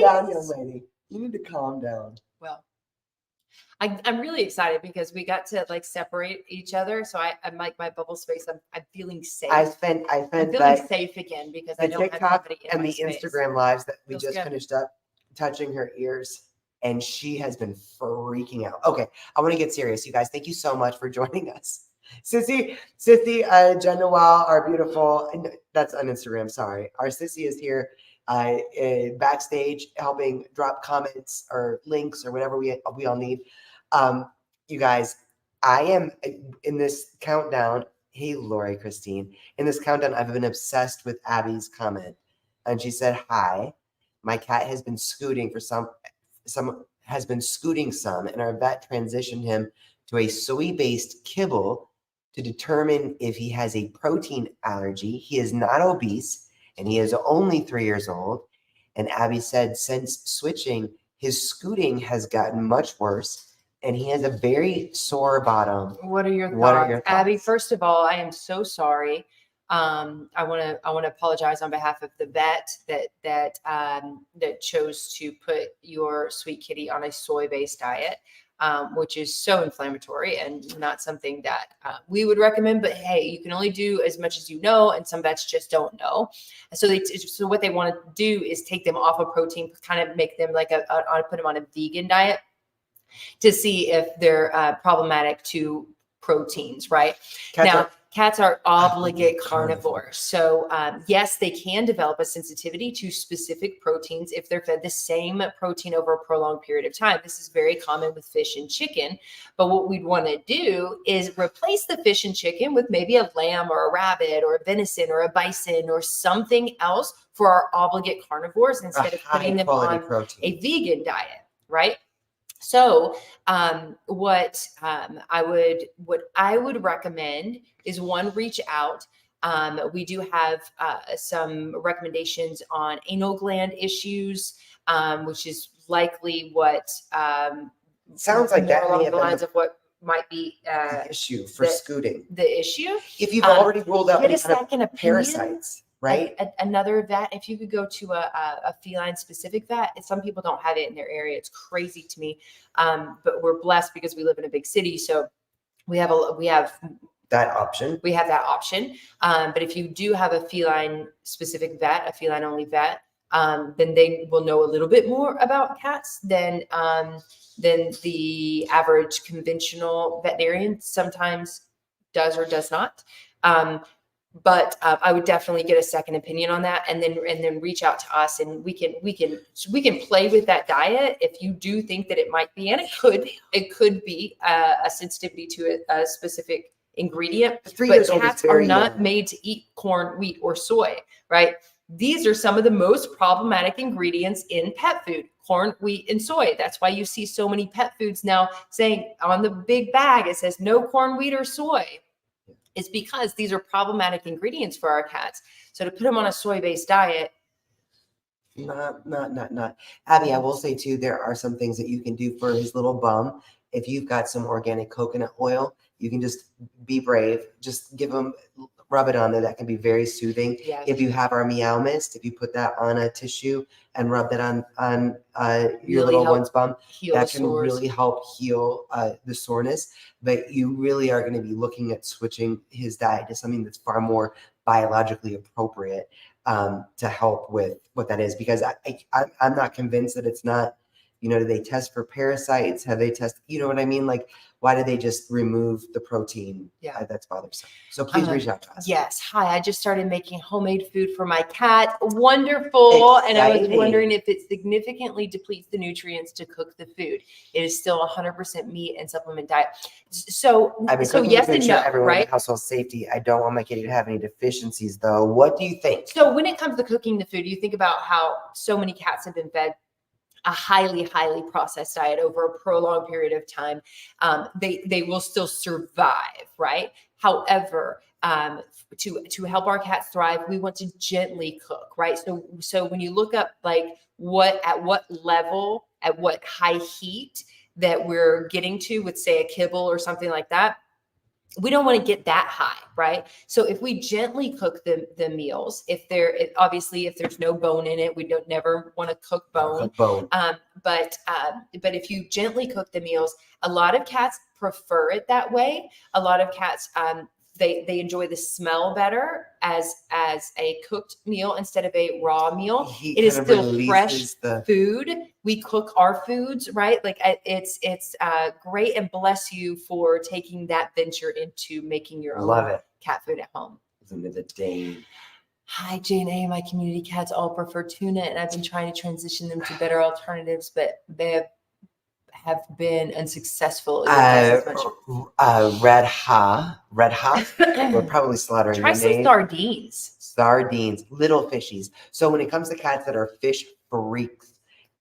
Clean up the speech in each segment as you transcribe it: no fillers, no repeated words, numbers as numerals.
calm down, young lady. You need to calm down. Well, I'm really excited because we got to like separate each other. So I'm like my bubble space. I'm feeling safe. I spent I'm feeling safe again because I the don't have TikTok somebody in and my the space. Instagram lives that we Feels just good. finished up touching her ears, and she has been freaking out. Okay, I want to get serious, you guys. Thank you so much for joining us. Sissy, Jen Noel, our beautiful, that's on Instagram, sorry. Our Sissy is here backstage helping drop comments or links or whatever we all need. You guys, I am in this countdown. Hey, Lori Christine. In this countdown, I've been obsessed with Abby's comment. And she said, hi, my cat has been scooting for some, and our vet transitioned him to a soy-based kibble to determine if he has a protein allergy. He is not obese, and he is only 3 years old. And Abby said, since switching, his scooting has gotten much worse, and he has a very sore bottom. What are your thoughts? Abby? First of all, I am so sorry. I want to apologize on behalf of the vet that chose to put your sweet kitty on a soy-based diet, which is so inflammatory and not something that we would recommend. But hey, you can only do as much as you know, and some vets just don't know. So what they want to do is take them off of protein, kind of make them like put them on a vegan diet to see if they're problematic to proteins, right? Cats are obligate carnivores. So yes, they can develop a sensitivity to specific proteins if they're fed the same protein over a prolonged period of time. This is very common with fish and chicken. But what we'd want to do is replace the fish and chicken with maybe a lamb or a rabbit or a venison or a bison or something else for our obligate carnivores instead of putting them on a vegan diet, right? So what I would recommend is one, reach out. We do have some recommendations on anal gland issues, which is likely what sounds like that along the lines of what might be the issue for scooting. The issue, if you've already ruled out get a second opinion. Parasites. Right. Another vet, if you could go to a feline specific vet, some people don't have it in their area. It's crazy to me. But we're blessed because we live in a big city. So we have that option. We have that option. But if you do have a feline specific vet, a feline only vet, then they will know a little bit more about cats than the average conventional veterinarian sometimes does or does not. But I would definitely get a second opinion on that, and then reach out to us, and we can play with that diet if you do think that it might be, and it could be a sensitivity to a specific ingredient. But cats are not made to eat corn, wheat, or soy, right? These are some of the most problematic ingredients in pet food: corn, wheat, and soy. That's why you see so many pet foods now saying on the big bag, it says no corn, wheat, or soy. It's because these are problematic ingredients for our cats. So to put them on a soy-based diet. Not. Abby, I will say too, there are some things that you can do for his little bum. If you've got some organic coconut oil, you can just be brave. Just rub it on there. That can be very soothing. Yeah. If you have our Meow Mist, if you put that on a tissue and rub that on your little one's bum, that can really help heal the soreness. But you really are going to be looking at switching his diet to something that's far more biologically appropriate to help with what that is. Because I'm not convinced that it's not, do they test for parasites? Have they tested, you know what I mean? Like, why do they just remove the protein? Yeah. That's bothersome. So please reach out to us. Yes. Hi, I just started making homemade food for my cat. Wonderful. Exciting. And I was wondering if it significantly depletes the nutrients to cook the food. It is still 100% meat and supplement diet. So yes and no, everyone right? In household safety. I don't want my kitty to have any deficiencies though. What do you think? So when it comes to cooking the food, you think about how so many cats have been fed a highly, highly processed diet over a prolonged period of time. They will still survive, right? However, to help our cats thrive, we want to gently cook, right? So when you look up like at what level, at what high heat that we're getting to with, say, a kibble or something like that, we don't want to get that high, right? So if we gently cook the meals, obviously if there's no bone in it, we don't never want to cook bone. But if you gently cook the meals, a lot of cats prefer it that way. A lot of cats they enjoy the smell better as a cooked meal instead of a raw meal. It is still fresh food. We cook our foods, right? Like it's great, and bless you for taking that venture into making your own cat food at home. Isn't it a day? Hi, Jane A. My community cats all prefer tuna, and I've been trying to transition them to better alternatives, but they have been unsuccessful. Red Ha. We're probably slaughtering Try some sardines. Sardines, little fishies. So when it comes to cats that are fish freaks,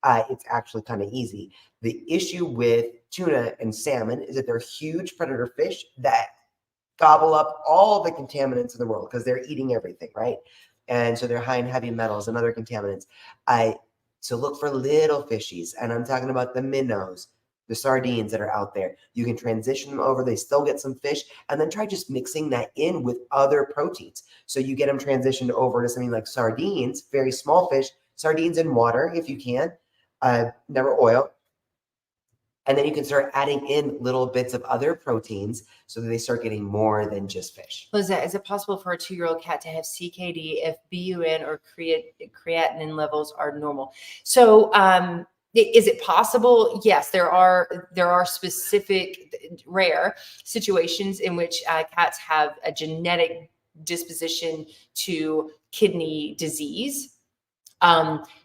it's actually kind of easy. The issue with tuna and salmon is that they're huge predator fish that gobble up all the contaminants in the world because they're eating everything, right? And so they're high in heavy metals and other contaminants. So look for little fishies, and I'm talking about the minnows, the sardines that are out there. You can transition them over. They still get some fish, and then try just mixing that in with other proteins. So you get them transitioned over to something like sardines, very small fish, sardines in water if you can, never oil. And then you can start adding in little bits of other proteins so that they start getting more than just fish. Liza, is it possible for a 2-year-old cat to have CKD if BUN or creatinine levels are normal? So is it possible? Yes, there are specific rare situations in which cats have a genetic disposition to kidney disease.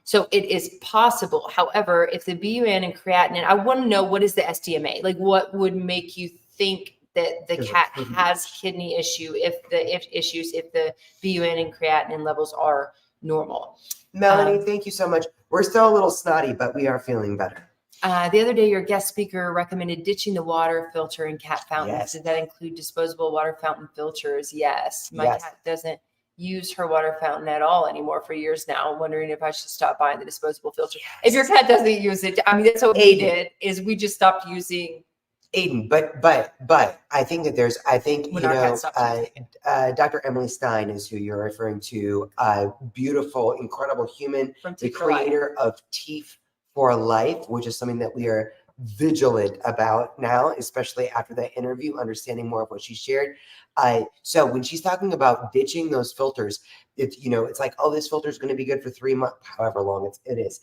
So it is possible. However, if the BUN and creatinine, I want to know, what is the SDMA? Like, what would make you think that the cat has kidney if the BUN and creatinine levels are normal? Melanie, thank you so much. We're still a little snotty, but we are feeling better. The other day, your guest speaker recommended ditching the water filter in cat fountains. Yes. Does that include disposable water fountain filters? Yes. My cat doesn't use her water fountain at all anymore for years now. I'm wondering if I should stop buying the disposable filter. Yes. If your cat doesn't use it, I mean, that's what we did, is we just stopped using Aiden. But I think that Dr. Emily Stein is who you're referring to. Beautiful, incredible human, the creator of Teeth for Life, which is something that we are vigilant about now, especially after that interview, understanding more of what she shared. So when she's talking about ditching those filters, it's like, oh, this filter is going to be good for 3 months, however long it is.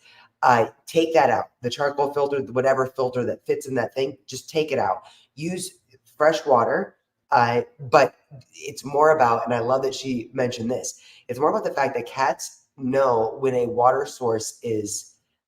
Take that out. The charcoal filter, whatever filter that fits in that thing, just take it out. Use fresh water. But it's more about, and I love that she mentioned this, it's more about the fact that cats know when a water source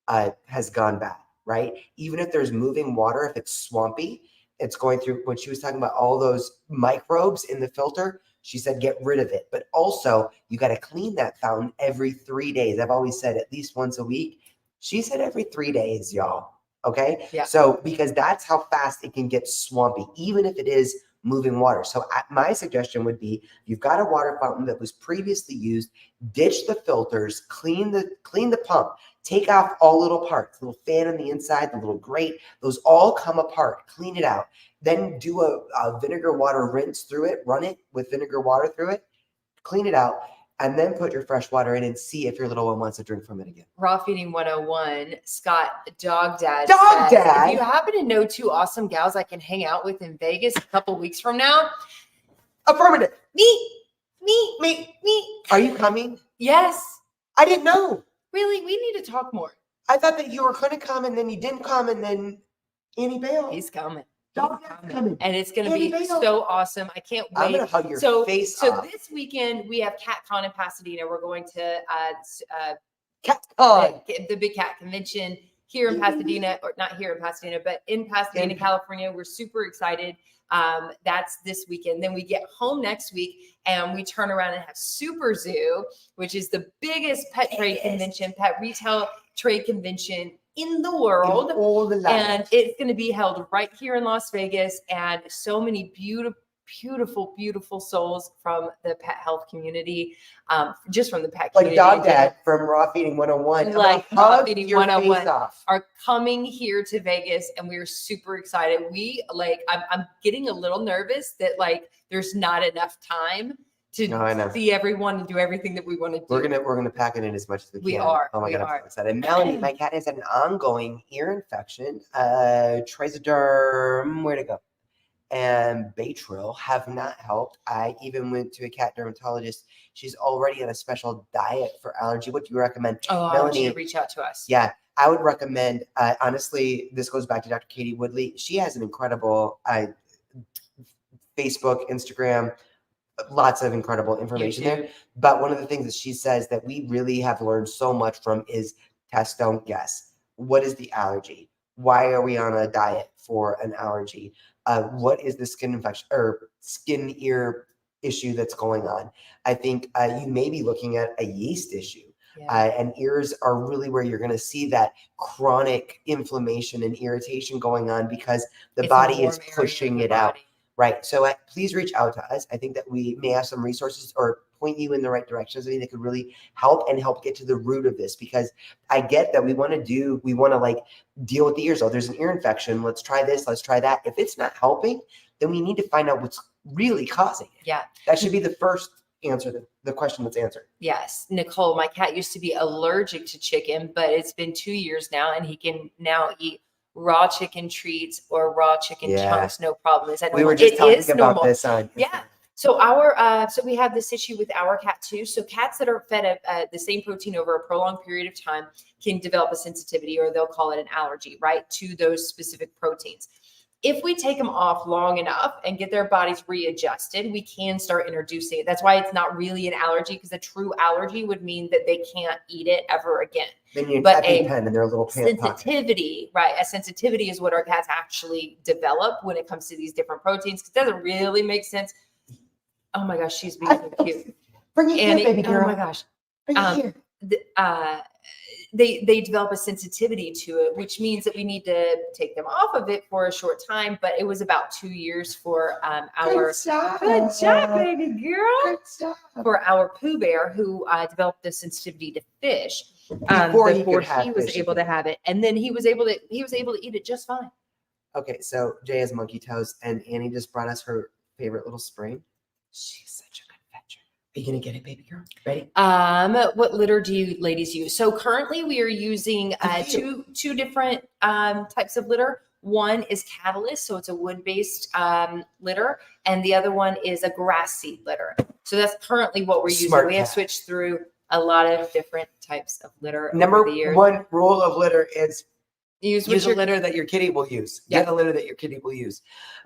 has gone bad, right? Even if there's moving water, if it's swampy, it's going through, when she was talking about all those microbes in the filter, she said, get rid of it. But also, you got to clean that fountain every 3 days. I've always said at least once a week. She said every 3 days, y'all. Okay. Yeah. So, because that's how fast it can get swampy, even if it is moving water. So my suggestion would be, you've got a water fountain that was previously used, ditch the filters, clean the pump, take off all little parts, the little fan on the inside, the little grate, those all come apart, clean it out. Then do a vinegar water rinse through it, run it with vinegar water through it, clean it out, and then put your fresh water in and see if your little one wants to drink from it again. Raw Feeding 101, Scott, Dog Dad. Dad. If you happen to know 2 awesome gals I can hang out with in Vegas a couple weeks from now. Affirmative. Me. Are you coming? Yes. I didn't know. Really? We need to talk more. I thought that you were going to come and then you didn't come and then Annie bailed. He's coming. Coming. And it's going to be so awesome. I can't wait. I'm going to hug your face off. So this weekend we have CatCon in Pasadena. We're going to CatCon, the Big Cat Convention here in Pasadena, or not here in Pasadena, but in Pasadena, California. We're super excited. That's this weekend. Then we get home next week and we turn around and have Super Zoo, which is the biggest pet trade convention, pet retail trade convention in the world. In all the land. And it's going to be held right here in Las Vegas, and so many beautiful, beautiful souls from the pet health community, just from the pet Like community. Dog Dad from Raw Feeding 101. Like Raw Feeding your 101 face off. are coming here to Vegas, and we're super excited. I'm getting a little nervous that like there's not enough time to see everyone and do everything that we want to do. We're gonna pack it in as much as we can. We are. Oh my God, I'm so excited. Melanie, my cat has an ongoing ear infection. Trisoderm, where'd it go? And Baytril have not helped. I even went to a cat dermatologist. She's already on a special diet for allergy. What do you recommend? Oh, Melanie, I want you to reach out to us. Yeah, I would recommend, honestly, this goes back to Dr. Katie Woodley. She has an incredible Facebook, Instagram, lots of incredible information there. But one of the things that she says that we really have learned so much from is test, don't guess. What is the allergy? Why are we on a diet for an allergy? What is the skin infection or skin ear issue that's going on? I think you may be looking at a yeast issue. And ears are really where you're going to see that chronic inflammation and irritation going on because the body is pushing it out. Right. So please reach out to us. I think that we may have some resources or point you in the right direction. Something that could really help get to the root of this, because I get that we want to like deal with the ears. Oh, there's an ear infection. Let's try this. Let's try that. If it's not helping, then we need to find out what's really causing it. Yeah. That should be the first answer, the question that's answered. Yes. Nicole, my cat used to be allergic to chicken, but it's been 2 years now and he can now eat raw chicken treats or raw chicken chunks, no problem. Is that normal? We were just talking about this on. Yeah. So so we have this issue with our cat too. So cats that are fed the same protein over a prolonged period of time can develop a sensitivity, or they'll call it an allergy, right, to those specific proteins. If we take them off long enough and get their bodies readjusted, we can start introducing it. That's why it's not really an allergy, because a true allergy would mean that they can't eat it ever again. Then you have a pen in their little sensitivity, right? A sensitivity is what our cats actually develop when it comes to these different proteins. Because it doesn't really make sense. Oh my gosh, she's being so cute. Bring it here, baby girl. Oh my gosh. Bring it here. They develop a sensitivity to it, which means that we need to take them off of it for a short time. But it was about 2 years for Good job, baby girl. For our Pooh Bear, who developed a sensitivity to fish before he was able to have it, and then he was able to eat it just fine. Okay, so Jay has monkey toes, and Annie just brought us her favorite little spring. She's such a good fetcher. Are you gonna get it, baby girl? Ready? What litter do you ladies use? So currently we are using two different types of litter. One is Catalyst, so it's a wood-based litter, and the other one is a grass seed litter. So that's currently what we're using. We have switched through a lot of different types of litter over the years. Number one rule of litter is use a litter that your kitty will use. Get a litter that your kitty will use.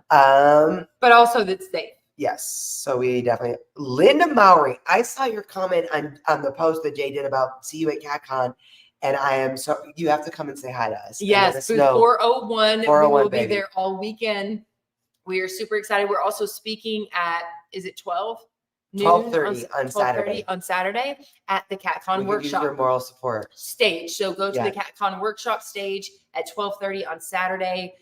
But also that's safe. Yes. So we definitely. Linda Mowry, I saw your comment on the post that Jay did about see you at CatCon. And I am so, you have to come and say hi to us. Yes, booth 401. We will be there all weekend. We are super excited. We're also speaking at, is it 12:30 on Saturday. On Saturday at the CatCon workshop. Your moral support stage. So go to the CatCon workshop stage at 12:30 on Saturday.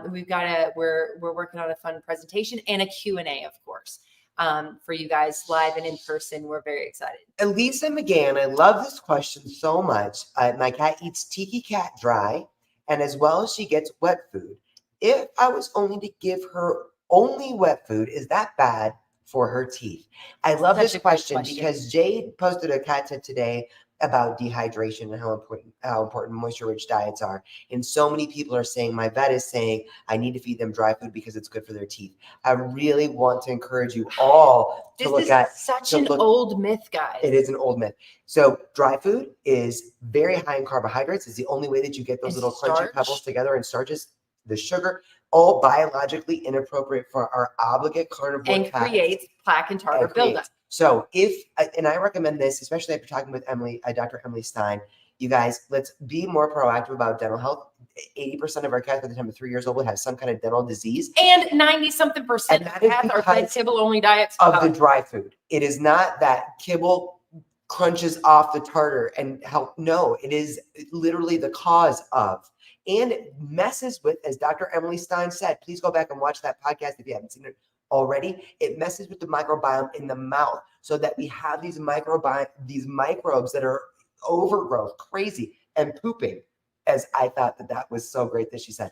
We're working on a fun presentation and a Q&A, of course. For you guys live and in person. We're very excited. Elisa McGann, I love this question so much. My cat eats Tiki Cat dry, and as well as she gets wet food. If I was only to give her only wet food, is that bad for her teeth? I love this question because Jade posted a cat tip today about dehydration and how important moisture-rich diets are. And so many people are saying, my vet is saying, I need to feed them dry food because it's good for their teeth. I really want to encourage you all to look at. This is such an old myth, guys. It is an old myth. So dry food is very high in carbohydrates. It's the only way that you get those little crunchy pebbles together, and starches, the sugar, all biologically inappropriate for our obligate carnivore and cats. Creates plaque and tartar buildup. So and I recommend this, especially after talking with Emily, Dr. Emily Stein, you guys, let's be more proactive about dental health. 80% of our cats by the time of 3 years old will have some kind of dental disease. And 90-something% of cats are fed kibble-only diets. Of the dry food. It is not that kibble crunches off the tartar and help. No, it is literally the cause of. And it messes with, as Dr. Emily Stein said, please go back and watch that podcast if you haven't seen it. already, it messes with the microbiome in the mouth so that we have these microbes that are overgrowth, crazy, and pooping. As I thought that was so great that she said.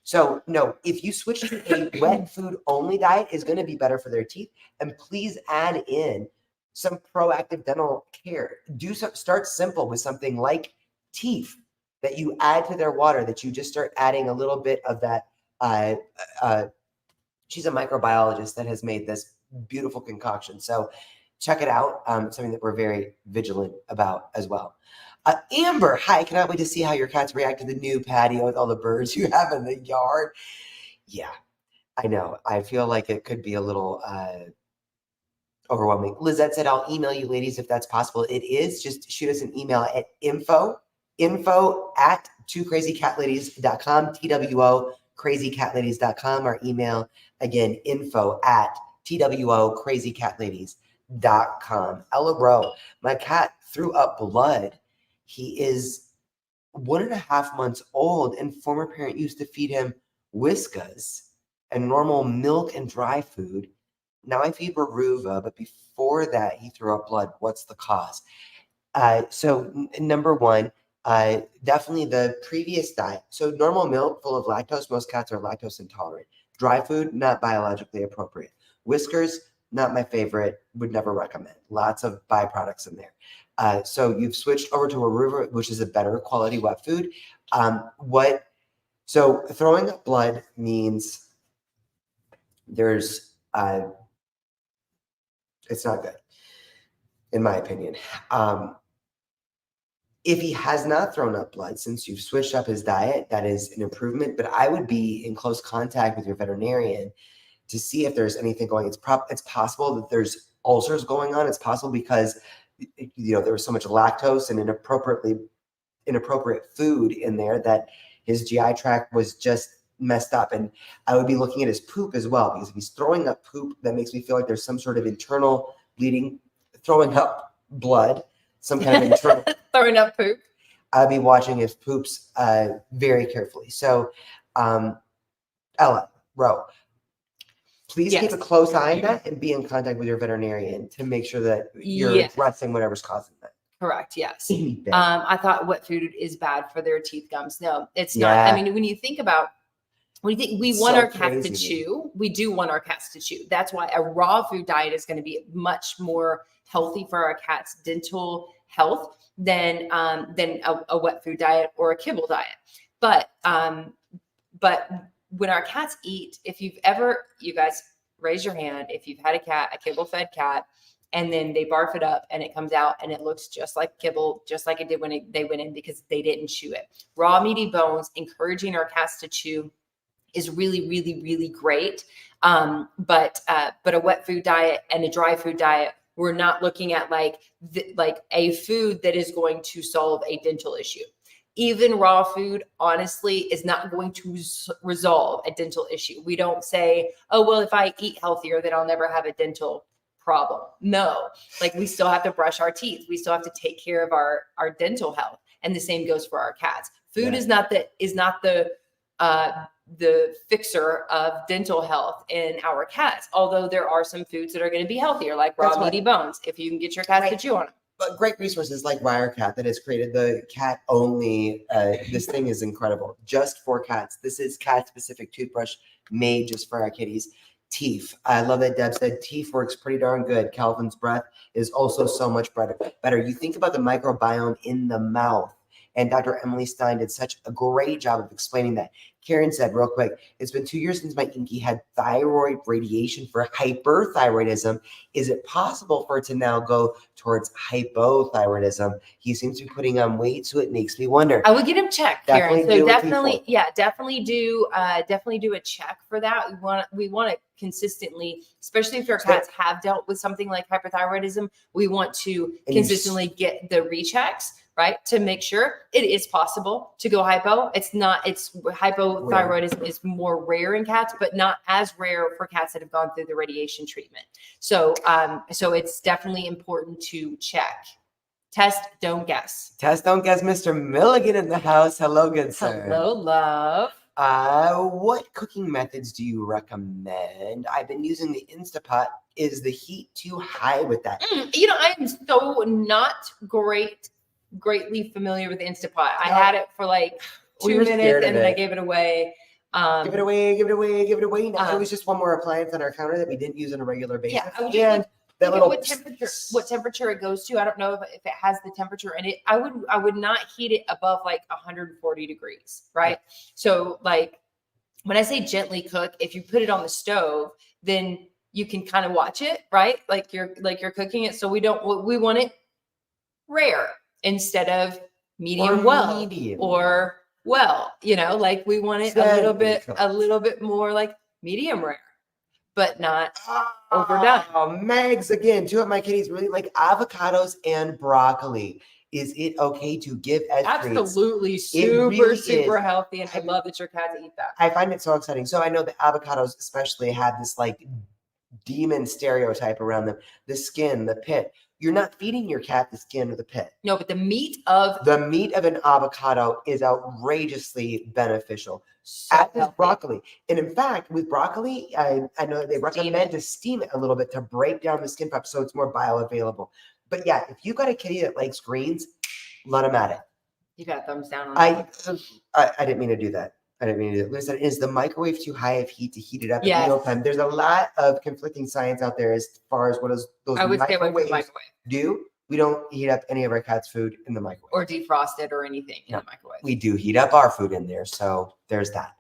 So no, if you switch to a wet food only diet, is going to be better for their teeth. And please add in some proactive dental care. Start simple with something like teeth that you add to their water, that you just start adding a little bit of that. She's a microbiologist that has made this beautiful concoction. So check it out. Something that we're very vigilant about as well. Amber, hi, cannot wait to see how your cats react to the new patio with all the birds you have in the yard. Yeah, I know. I feel like it could be a little overwhelming. Lizette said, I'll email you ladies if that's possible. It is. Just shoot us an email at info@twocrazycatladies.com, TWO crazycatladies.com. Our email again, info@twocrazycatladies.com. Ella Rowe, my cat threw up blood. He is 1.5 months old, and former parent used to feed him Whiskas and normal milk and dry food. Now I feed Reruva, but before that he threw up blood. What's the cause? So number one, definitely the previous diet. So normal milk full of lactose, most cats are lactose intolerant. Dry food, not biologically appropriate. Whiskers, not my favorite, would never recommend. Lots of byproducts in there. So you've switched over to a Reruva, which is a better quality wet food. So throwing up blood means there's, it's not good, in my opinion. If he has not thrown up blood since you've switched up his diet, that is an improvement. But I would be in close contact with your veterinarian to see if there's anything going. It's possible that there's ulcers going on. It's possible because there was so much lactose and inappropriate food in there that his GI tract was just messed up. And I would be looking at his poop as well, because if he's throwing up poop, that makes me feel like there's some sort of internal bleeding, throwing up blood, some kind of internal throwing up poop. I'll be watching his poops very carefully. So Ella Rowe, please keep a close eye on that and be in contact with your veterinarian to make sure that you're addressing whatever's causing that. Correct. Yes. I thought wet food is bad for their teeth gums. No, it's not. I mean, when you think about, we want our cats to chew. We do want our cats to chew. That's why a raw food diet is going to be much more healthy for our cat's dental health than a wet food diet or a kibble diet. But when our cats eat, if you've ever, you guys raise your hand, if you've had a kibble fed cat, and then they barf it up and it comes out and it looks just like kibble, just like it did when they went in, because they didn't chew it. Raw meaty bones, encouraging our cats to chew is really, really, really great. But a wet food diet and a dry food diet, we're not looking at like a food that is going to solve a dental issue. Even raw food, honestly, is not going to resolve a dental issue. We don't say, oh, well, if I eat healthier, then I'll never have a dental problem. No, like we still have to brush our teeth. We still have to take care of our dental health. And the same goes for our cats. Food is not the fixer of dental health in our cats. Although there are some foods that are going to be healthier, like raw meaty bones, if you can get your cats to chew on them. But great resources like Wirecat that has created the cat only. This thing is incredible. Just for cats. This is cat specific toothbrush made just for our kitties. Teeth. I love that Deb said teeth works pretty darn good. Calvin's breath is also so much better. You think about the microbiome in the mouth. And Dr. Emily Stein did such a great job of explaining that. Karen said real quick, it's been 2 years since my Inky had thyroid radiation for hyperthyroidism. Is it possible for it to now go towards hypothyroidism? He seems to be putting on weight, so it makes me wonder. I would get him checked, Karen. So definitely do a check for that. We want to consistently, especially if your cats have dealt with something like hyperthyroidism, we want to consistently get the rechecks, right? To make sure it is possible to go hypo. Hypothyroidism is more rare in cats, but not as rare for cats that have gone through the radiation treatment. So it's definitely important to check. Test, don't guess. Test, don't guess. Mr. Milligan in the house. Hello, good sir. Hello, love. What cooking methods do you recommend? I've been using the Instapot. Is the heat too high with that? I am so not greatly familiar with Instapot. I had it for like 2 minutes and then I gave it away. Give it away. Now it was just one more appliance on our counter that we didn't use on a regular basis. Yeah, and that little what temperature it goes to. I don't know if it has the temperature in it. I would not heat it above like 140 degrees, right? Yeah. So like when I say gently cook, if you put it on the stove, then you can kind of watch it, right? Like you're cooking it. So we want it rare instead of medium or well, like we want it a little bit more like medium rare, but not overdone. Megs, again, two of my kitties really like avocados and broccoli. Is it okay to give as absolutely treats? Super healthy, and I love that your cats eat that. I find it so exciting. So I know the avocados especially have this like demon stereotype around them. The skin, the pit. You're not feeding your cat the skin or the pit. No, but the meat of an avocado is outrageously beneficial. As is broccoli. And in fact, with broccoli, I know they recommend to steam it a little bit to break down the skin pulp so it's more bioavailable. But yeah, if you got a kitty that likes greens, let them at it. You got a thumbs down on that. I didn't mean to do that. Listen, is the microwave too high of heat to heat it up at mealtime? There's a lot of conflicting science out there as far as what those microwaves do. We don't heat up any of our cat's food in the microwave. Or defrost it or anything in the microwave. We do heat up our food in there. So there's that.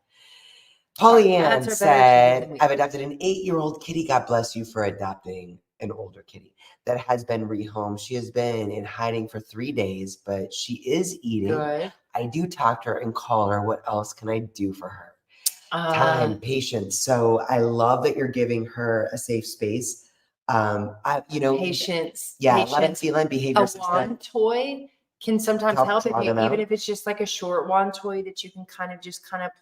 Pollyann said, I've adopted an 8-year-old kitty. God bless you for adopting an older kitty that has been rehomed. She has been in hiding for 3 days, but she is eating. Good. I do talk to her and call her. What else can I do for her? Time, patience. So I love that you're giving her a safe space. Patience. Yeah, patience. A lot of feline behavior. A wand toy can sometimes help even if it's just like a short wand toy that you can kind of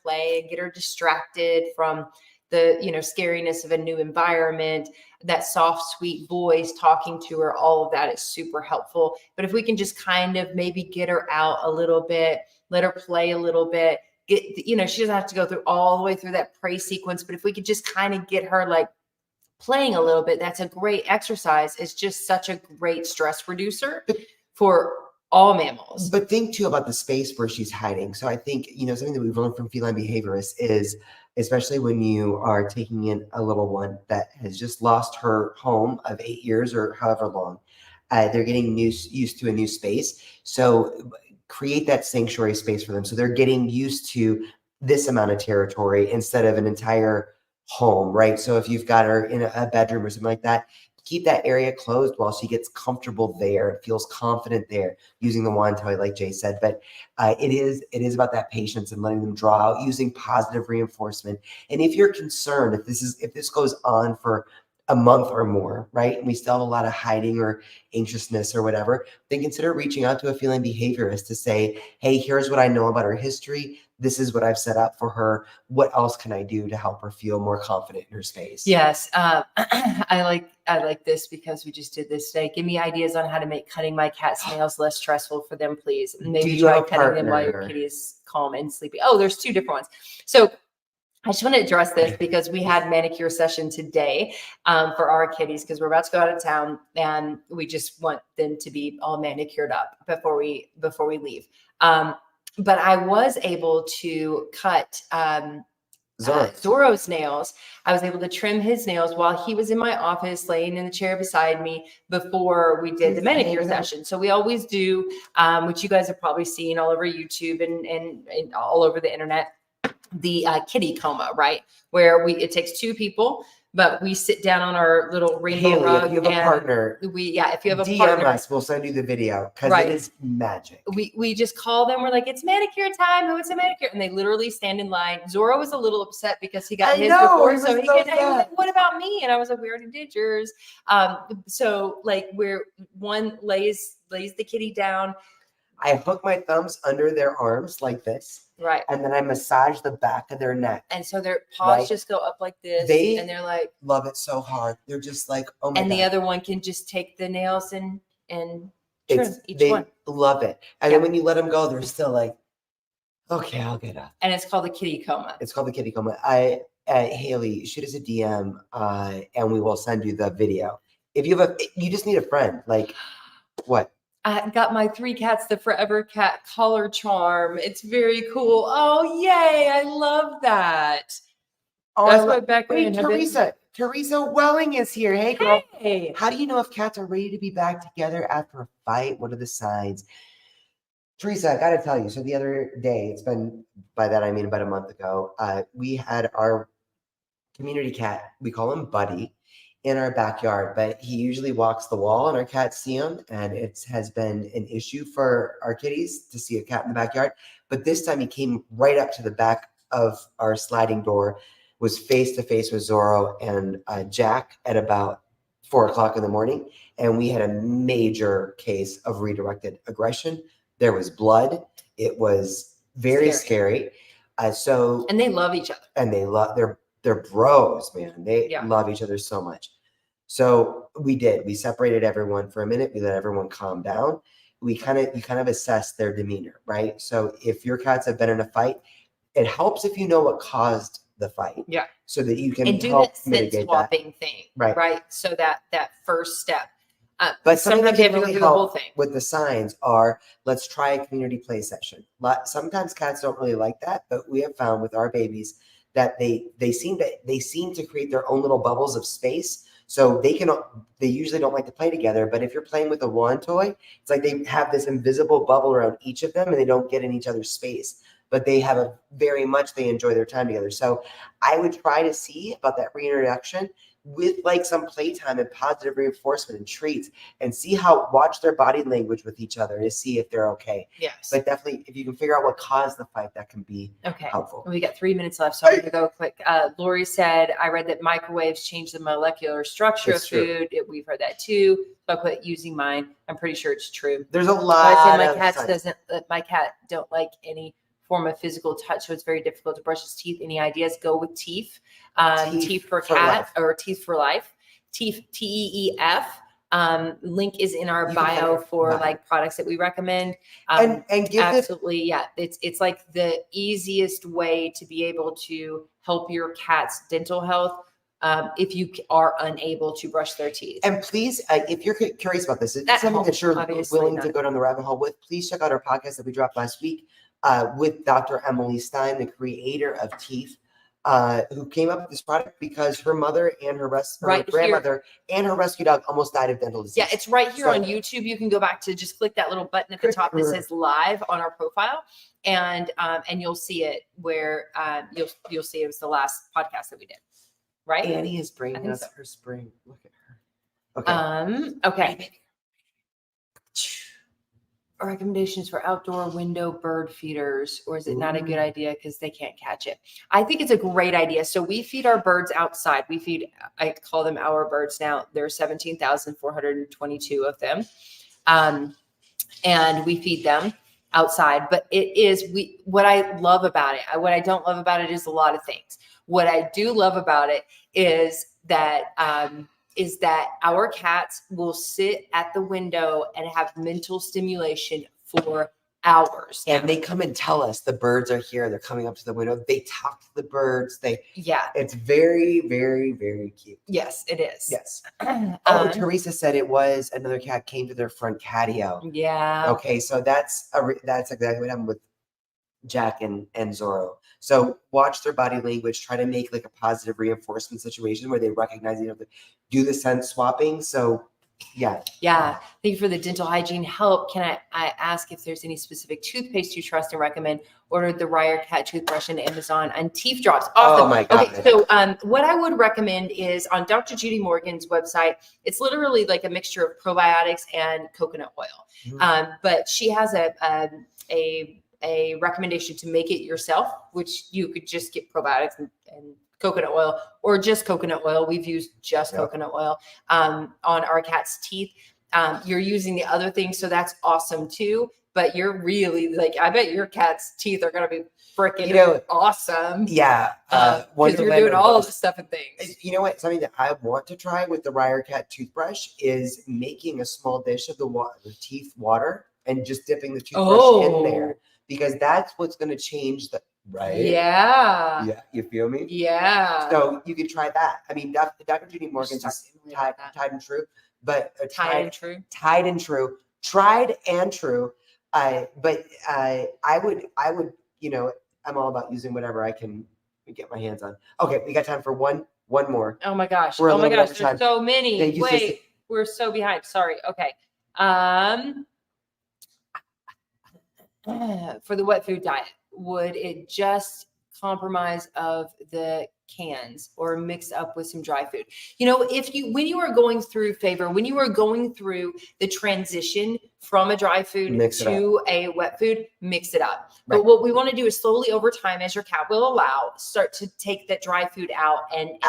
play and get her distracted from the scariness of a new environment. That soft, sweet voice talking to her, all of that is super helpful. But if we can just kind of maybe get her out a little bit, let her play a little bit, she doesn't have to go through all the way through that prey sequence. But if we could just kind of get her like playing a little bit, that's a great exercise. It's just such a great stress reducer for all mammals. But think too about the space where she's hiding. So I think, something that we've learned from feline behaviorists is, especially when you are taking in a little one that has just lost her home of 8 years or however long, they're getting used to a new space. So create that sanctuary space for them. So they're getting used to this amount of territory instead of an entire home, right? So if you've got her in a bedroom or something like that, keep that area closed while she gets comfortable there, feels confident there, using the wand toy, like Jay said. But it is about that patience and letting them draw out, using positive reinforcement. And if you're concerned, if this goes on for a month or more, right, and we still have a lot of hiding or anxiousness or whatever, then consider reaching out to a feline behaviorist to say, hey, here's what I know about her history. This is what I've set up for her. What else can I do to help her feel more confident in her space? Yes. I like this because we just did this today. Give me ideas on how to make cutting my cat's nails less stressful for them, please. And maybe try cutting them while your kitty is calm and sleepy. Oh, there's 2 different ones. So I just want to address this because we had manicure session today for our kitties because we're about to go out of town and we just want them to be all manicured up before we leave. But I was able to cut Zorro's nails. I was able to trim his nails while he was in my office, laying in the chair beside me before we did the manicure session. So we always do, which you guys have probably seen all over YouTube and all over the internet, the kitty coma, right? Where it takes 2 people, but we sit down on our little rainbow rug. If you have a partner, if you have a DM partner, us, we'll send you the video because it is magic. We just call them. We're like, it's manicure time. Who wants a manicure? And they literally stand in line. Zorro was a little upset because he got his before, so he was like, what about me? And I was like, we already did yours. So like one lays the kitty down. I hook my thumbs under their arms like this. Right. And then I massage the back of their neck. And so their paws just go up like this. And they're like, love it so hard. They're just like, oh my God. And the other one can just take the nails and trim each one. Love it. And then when you let them go, they're still like, Okay, I'll get up. And it's called the kitty coma. It's called the kitty coma. Haley, shoot us a DM, and we will send you the video. If you have you just need a friend. Like, what? I got my 3 cats, the Forever Cat collar charm. It's very cool. Oh, yay. I love that. Oh, That's what Becca wait, and Teresa Welling is here. Hey, girl. Hey. How do you know if cats are ready to be back together after a fight? What are the signs? Teresa, I got to tell you. So the other day, it's been, by that I mean about a month ago, we had our community cat, we call him Buddy, in our backyard, but he usually walks the wall and our cats see him. And it has been an issue for our kitties to see a cat in the backyard. But this time he came right up to the back of our sliding door, was face to face with Zorro and Jack at about 4 o'clock in the morning. And we had a major case of redirected aggression. There was blood. It was very scary. And they love each other. And they're bros, man. They love each other so much. So we separated everyone for a minute. We let everyone calm down. You kind of assess their demeanor, right? So if your cats have been in a fight, it helps if you know what caused the fight. Yeah. So that you can and do help that scent swapping that. thing. Right. So that first step. But sometimes you have to go through the whole thing. With the signs are, let's try a community play session. Sometimes cats don't really like that, but we have found with our babies that they seem to create their own little bubbles of space. So they usually don't like to play together, but if you're playing with a wand toy, it's like they have this invisible bubble around each of them and they don't get in each other's space, but they enjoy their time together. So I would try to see about that reintroduction with like some playtime and positive reinforcement and treats, and watch their body language with each other to see if they're okay. Yes. But definitely, if you can figure out what caused the fight, that can be helpful. We got 3 minutes left, so I'm gonna go quick. Lori said, I read that microwaves change the molecular structure of food. We've heard that too. So I put using mine. I'm pretty sure it's true. There's a lot. My cat don't like any form of physical touch, so it's very difficult to brush his teeth. Any ideas? Go with teeth. Teeth for cat or Teeth for Life. Teeth, TEEF. Link is in our bio for like products that we recommend. And give absolutely, it's like the easiest way to be able to help your cat's dental health. If you are unable to brush their teeth. And please, if you're curious about this, if it's something that you're willing to go down the rabbit hole with, please check out our podcast that we dropped last week with Dr. Emily Stein, the creator of Teeth, who came up with this product because her mother and her grandmother and her rescue dog almost died of dental disease. Yeah, it's right here on YouTube. You can go back to just click that little button at the top that says live on our profile, and you'll see it where you'll see it was the last podcast that we did. Right? Annie is bringing us her spring. Look at her. Okay. Okay. Recommendations for outdoor window bird feeders, or is it not a good idea because they can't catch it? I think it's a great idea. So we feed our birds outside. I call them our birds now. There are 17,422 of them. And we feed them outside, but what I love about it, what I don't love about it is a lot of things. What I do love about it is that our cats will sit at the window and have mental stimulation for hours. And they come and tell us the birds are here. They're coming up to the window. They talk to the birds. It's very, very, very cute. Yes, it is. Yes. Teresa said it was another cat came to their front patio. Yeah. Okay, so that's exactly what happened with Jack and Zorro. So watch their body language, try to make like a positive reinforcement situation where they recognize, do the scent swapping. So yeah. Thank you for the dental hygiene help. Can I ask if there's any specific toothpaste you trust and recommend? Ordered the Ryer cat toothbrush on Amazon and teeth drops. Awesome. Oh my God. Okay, so what I would recommend is on Dr. Judy Morgan's website, it's literally like a mixture of probiotics and coconut oil. Mm-hmm. But she has a recommendation to make it yourself, which you could just get probiotics and coconut oil, or just coconut oil. We've used just coconut oil on our cat's teeth. You're using the other things, so that's awesome too. But you're really I bet your cat's teeth are going to be freaking awesome. Yeah. Because you're doing all the stuff and things. You know what? Something that I want to try with the Ryer cat toothbrush is making a small dish of the teeth water and just dipping the toothbrush in there. because that's what's going to change the right. Yeah. Yeah. You feel me? Yeah. So you could try that. I mean, Dr. Judy Morgan's is tied and true, but Tied and true. Tied and true. Tried and true. But I would, you know, I'm all about using whatever I can get my hands on. Okay, we got time for one more. Oh my gosh. We're a Oh my little bit gosh. over There's time. so many. Thank you, Wait, Sissy. we're so behind. Sorry. Okay. For the wet food diet, would it just compromise of the cans or mix up with some dry food? You know, when you are going through the transition from a dry food to a wet food, mix it up. Right. But what we want to do is slowly over time, as your cat will allow, start to take that dry food out and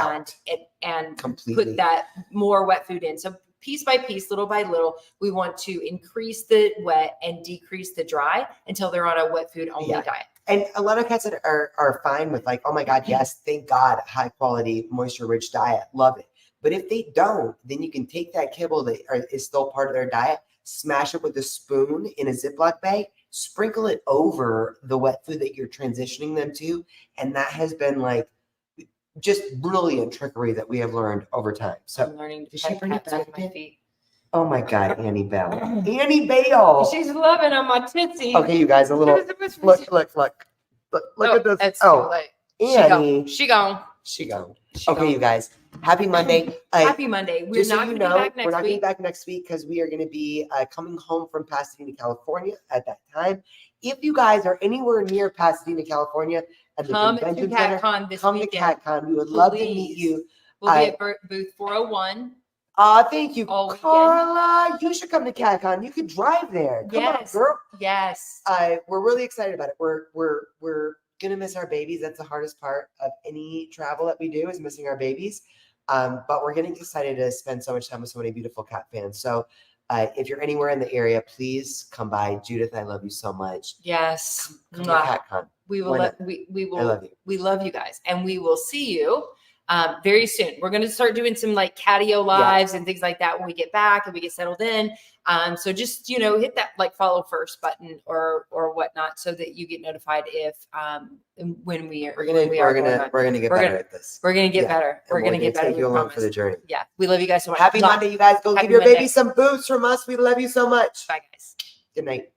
completely put that more wet food in. So piece by piece, little by little, we want to increase the wet and decrease the dry until they're on a wet food only diet. And a lot of cats that are fine with like, oh my God, yes, thank God, high quality, moisture rich diet, love it. But if they don't, then you can take that kibble that is still part of their diet, smash it with a spoon in a Ziploc bag, sprinkle it over the wet food that you're transitioning them to. And that has been like just brilliant trickery that we have learned over time. So I'm learning to did she bring it back with my feet. Oh my God, Annie Bell. Annie Bale. She's loving on my tootsie. Okay, you guys, a little look at this. It's too late. Annie. She gone. Okay, you guys. Happy Monday. Happy Monday. We're not going to be back next week. We're not going to be back next week because we are going to be coming home from Pasadena, California at that time. If you guys are anywhere near Pasadena, California, at the convention center, come to CatCon. We would love to meet you. We'll be at booth 401. Thank you, Carla. You should come to CatCon. You could drive there. Come on, girl. Yes. We're really excited about it. We're gonna miss our babies. That's the hardest part of any travel that we do is missing our babies. But we're getting excited to spend so much time with so many beautiful cat fans. So if you're anywhere in the area, please come by. Judith, I love you so much. Yes. Come to CatCon. We will. I love you. We love you guys, and we will see you very soon. We're going to start doing some like catio lives and things like that when we get back and we get settled in. So just, hit that like follow first button or whatnot so that you get notified if, when we're going to get better at this. We're going to get better. We're going to get better. Take you along for the journey. Yeah. We love you guys so much. Happy Monday, you guys. Go give your baby some boots from us. We love you so much. Bye guys. Good night.